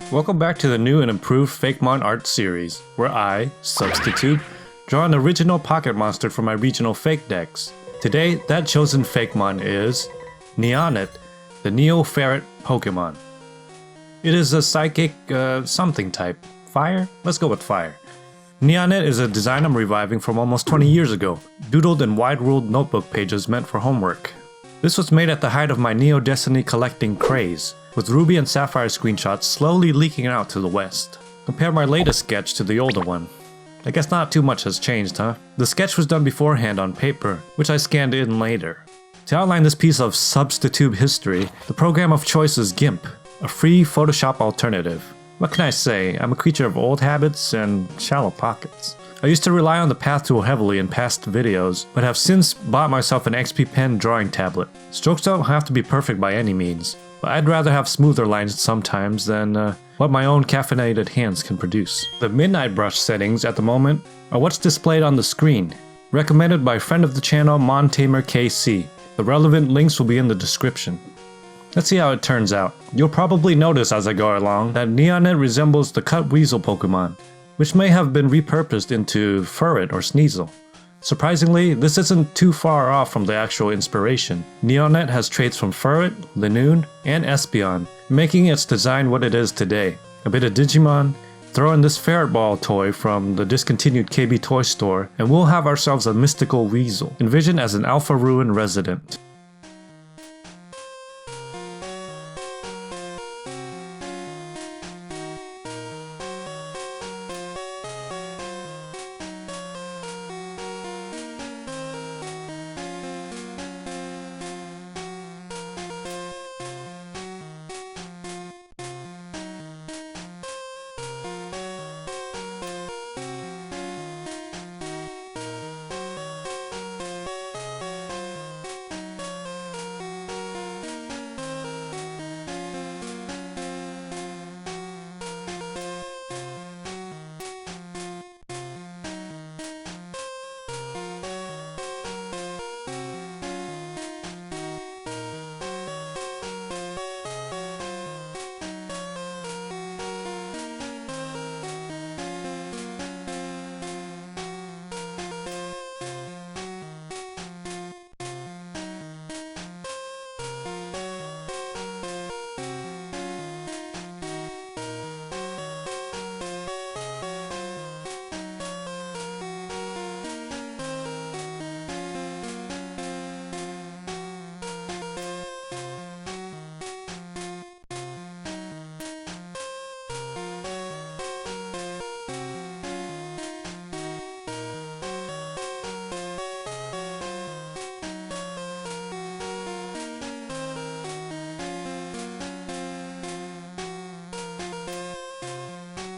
Welcome back to the new and improved Fakemon art series, where I, Substitube, draw an original pocket monster for my regional fake decks. Today, that chosen Fakemon is Neonet, the Neo-Ferret Pokemon. It is a psychic something type. Fire? Let's go with fire. Neonet is a design I'm reviving from almost 20 years ago, doodled in wide-ruled notebook pages meant for homework. This was made at the height of my Neo Destiny collecting craze, with Ruby and Sapphire screenshots slowly leaking out to the west. Compare my latest sketch to the older one. I guess not too much has changed, huh? The sketch was done beforehand on paper, which I scanned in later. To outline this piece of Substitube history, the program of choice is GIMP, a free Photoshop alternative. What can I say? I'm a creature of old habits and shallow pockets. I used to rely on the path tool heavily in past videos, but have since bought myself an XP Pen drawing tablet. Strokes don't have to be perfect by any means, but I'd rather have smoother lines sometimes than what my own caffeinated hands can produce. The midnight brush settings at the moment are what's displayed on the screen, recommended by friend of the channel Montamer KC. The relevant links will be in the description. Let's see how it turns out. You'll probably notice as I go along that Neonet resembles the cut weasel Pokemon, which may have been repurposed into Furret or Sneasel. Surprisingly, this isn't too far off from the actual inspiration. Neonet has traits from Furret, Linoone, and Espeon, making its design what it is today. A bit of Digimon, throw in this ferret ball toy from the discontinued KB Toy Store, and we'll have ourselves a mystical weasel, envisioned as an Alpha Ruin resident.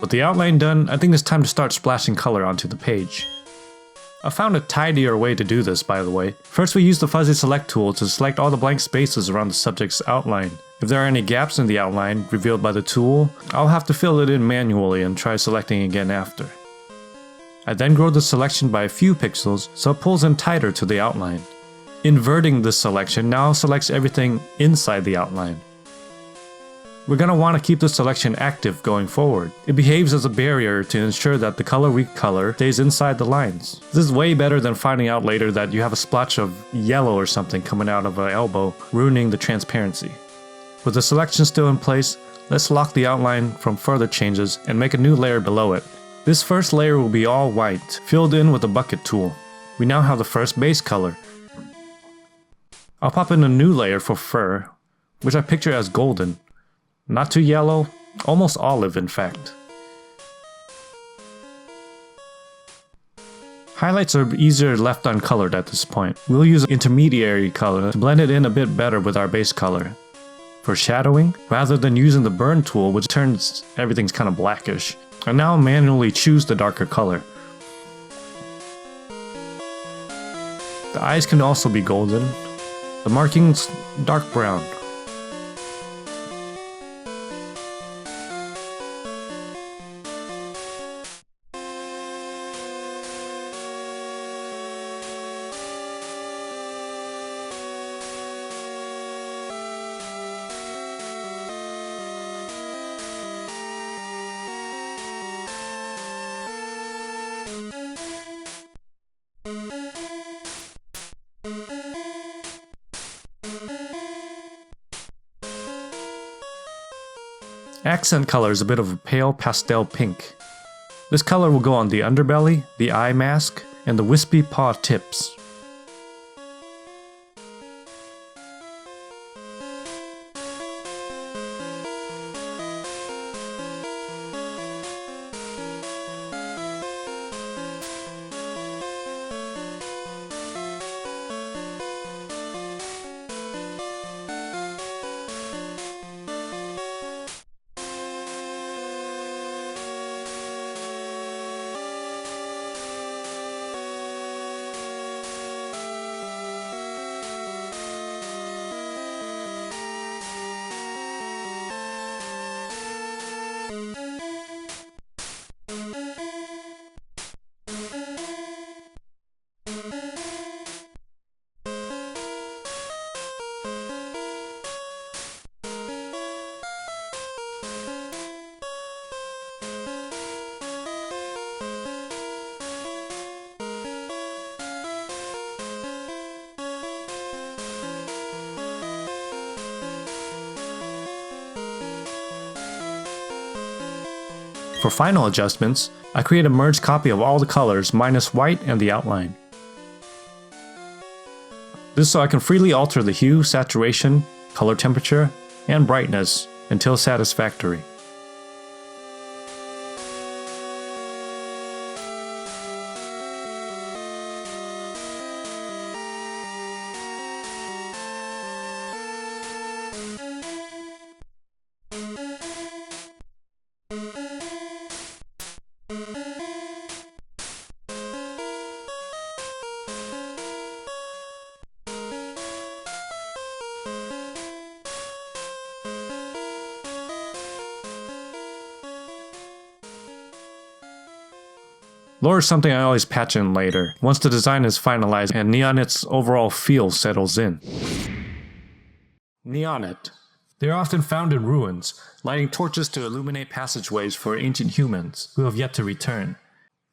With the outline done, I think it's time to start splashing color onto the page. I found a tidier way to do this, by the way. First, we use the fuzzy select tool to select all the blank spaces around the subject's outline. If there are any gaps in the outline revealed by the tool, I'll have to fill it in manually and try selecting again after. I then grow the selection by a few pixels so it pulls in tighter to the outline. Inverting this selection now selects everything inside the outline. We're going to want to keep this selection active going forward. It behaves as a barrier to ensure that the color we color stays inside the lines. This is way better than finding out later that you have a splotch of yellow or something coming out of an elbow, ruining the transparency. With the selection still in place, let's lock the outline from further changes and make a new layer below it. This first layer will be all white, filled in with a bucket tool. We now have the first base color. I'll pop in a new layer for fur, which I picture as golden. Not too yellow, almost olive in fact. Highlights are easier left uncolored at this point. We'll use intermediary color to blend it in a bit better with our base color. For shadowing, rather than using the burn tool which turns everything's kind of blackish, I now manually choose the darker color. The eyes can also be golden. The markings dark brown. Accent color is a bit of a pale pastel pink. This color will go on the underbelly, the eye mask, and the wispy paw tips. For final adjustments, I create a merged copy of all the colors minus white and the outline. This so I can freely alter the hue, saturation, color temperature, and brightness until satisfactory. Lore is something I always patch in later, once the design is finalized and Neonet's overall feel settles in. Neonet. They are often found in ruins, lighting torches to illuminate passageways for ancient humans who have yet to return.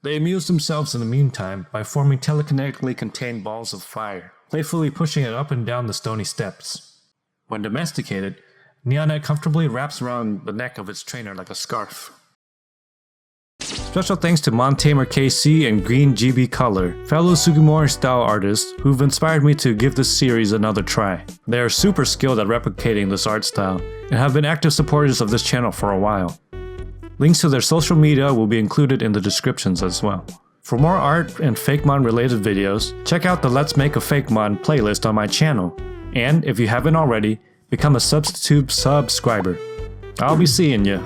They amuse themselves in the meantime by forming telekinetically contained balls of fire, playfully pushing it up and down the stony steps. When domesticated, Neonet comfortably wraps around the neck of its trainer like a scarf. Special thanks to Montamer KC and Green GB Color, fellow Sugimori style artists who've inspired me to give this series another try. They are super skilled at replicating this art style, and have been active supporters of this channel for a while. Links to their social media will be included in the descriptions as well. For more art and Fakemon related videos, check out the Let's Make a Fakemon playlist on my channel, and if you haven't already, become a Substitube subscriber. I'll be seeing ya.